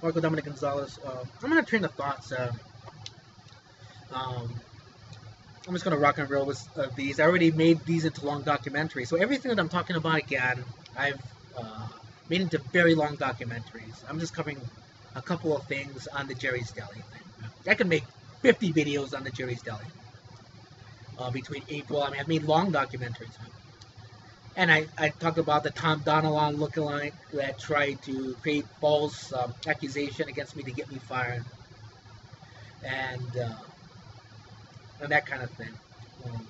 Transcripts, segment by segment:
Marco Dominic Gonzalez. I'm gonna train of thoughts. Um, I'm just gonna rock and roll with these. I already made these into long documentaries, so everything that I'm talking about again, I've made into very long documentaries. I'm just covering a couple of things on the Jerry's Deli thing. I can make 50 videos on the Jerry's Deli between April. I mean, I've made long documentaries. And I talked about the Tom Donilon lookalike that tried to create false accusation against me to get me fired, and that kind of thing. Um,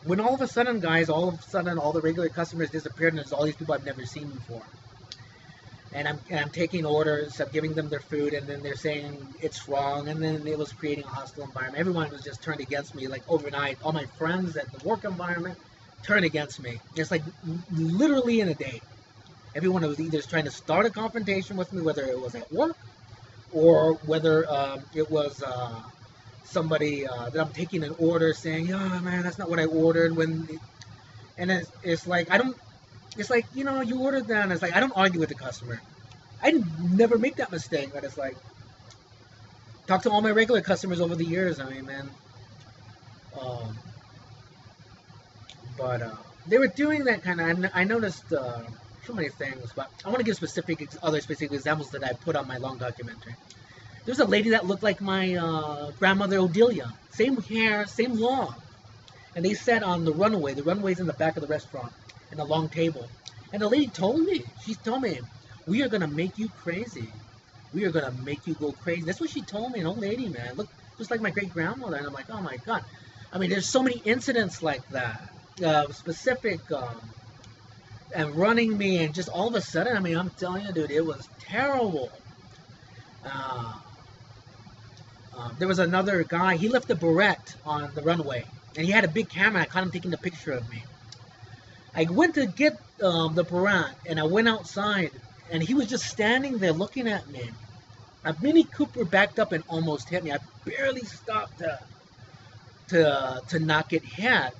when all of a sudden, guys, all of a sudden, all the regular customers disappeared, and there's all these people I've never seen before. And I'm taking orders, I'm giving them their food, and then they're saying it's wrong, and then it was creating a hostile environment. Everyone was just turned against me, like overnight. All my friends at the work environment turned against me. It's like literally in a day. Everyone was either trying to start a confrontation with me, whether it was at work or whether it was somebody that I'm taking an order saying, "Oh man, that's not what I ordered." And it's like I don't. It's like, you ordered that, and it's like I don't argue with the customer. I never make that mistake, but it's like talk to all my regular customers over the years. I mean, man. Um, but they were doing that kind of. I noticed so many things, but I want to give other specific examples that I put on my long documentary. There's a lady that looked like my grandmother Odelia, same hair, same long, and they sat on the runway. The runway's in the back of the restaurant, in a long table, and the lady told me. She told me, "We are gonna make you crazy. We are gonna make you go crazy." That's what she told me. An old lady, man, look just like my great grandmother, and I'm like, oh my god. I mean, there's so many incidents like that. Specific and running me, and just all of a sudden, I mean, I'm telling you, dude, it was terrible. Uh, there was another guy. He left a barrette on the runway, and he had a big camera. I caught him taking a picture of me. I went to get the barrette, and I went outside, and he was just standing there looking at me. A Mini Cooper backed up and almost hit me. I barely stopped to not get hit.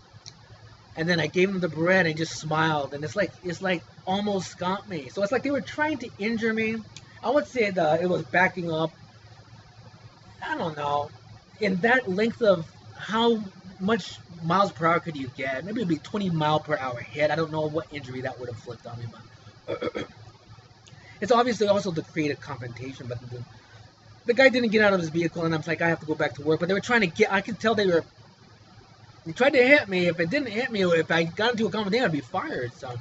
And then I gave him the bread and just smiled, and it's like almost got me. So it's like they were trying to injure me. I would say that it was backing up. I don't know, in that length of how much miles per hour could you get? Maybe it'd be 20-mile-per-hour hit. I don't know what injury that would inflict on me, but it's obviously also to create a confrontation. But the guy didn't get out of his vehicle, and I'm like, I have to go back to work. But they were trying to get. I could tell they tried to hit me. If it didn't hit me, if I got into a confrontation, I'd be fired. So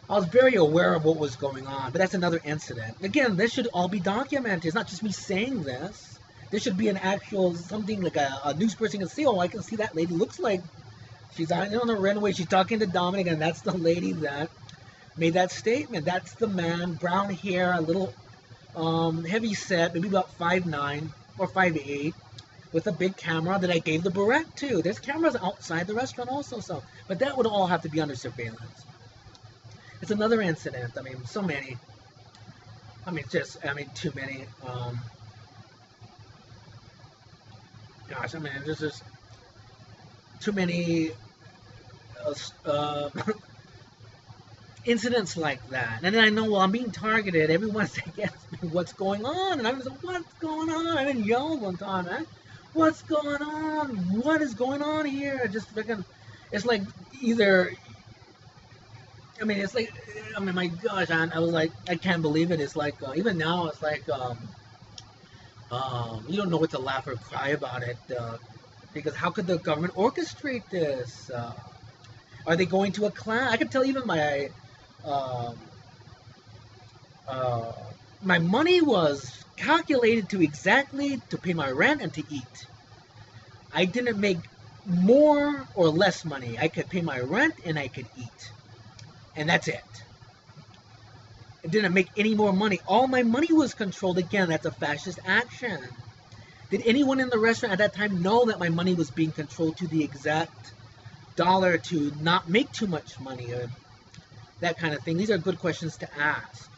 I was very aware of what was going on. But that's another incident. Again, this should all be documented. It's not just me saying this. There should be an actual something like a news person can see. Oh, I can see that lady looks like she's on the runway. She's talking to Dominic, and that's the lady that made that statement. That's the man, brown hair, a little heavy set, maybe about 5'9" or 5'8", with a big camera that I gave the barrette to. There's cameras outside the restaurant also, but that would all have to be under surveillance. It's another incident. I mean, so many. Too many. Gosh, I mean, there's just too many incidents like that. And then I know, well, I'm being targeted. Everyone's against me. What's going on? And I was like, what's going on? I even yelled one time, man. What's going on? What is going on here? Just freaking, it's like either, my gosh, I was like, I can't believe it. It's like, even now, it's like, you don't know what to laugh or cry about it, because how could the government orchestrate this? Are they going to a class? I could tell even my my money was calculated to exactly to pay my rent and to eat. I didn't make more or less money. I could pay my rent and I could eat, and that's it. I didn't make any more money. All my money was controlled. Again, that's a fascist action. Did anyone in the restaurant at that time know that my money was being controlled to the exact dollar to not make too much money, or that kind of thing? These are good questions to ask.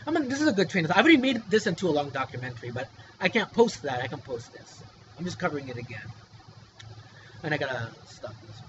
I mean, this is a good train of thought. I've already made this into a long documentary, but I can't post that. I can post this. I'm just covering it again. And I gotta stop this.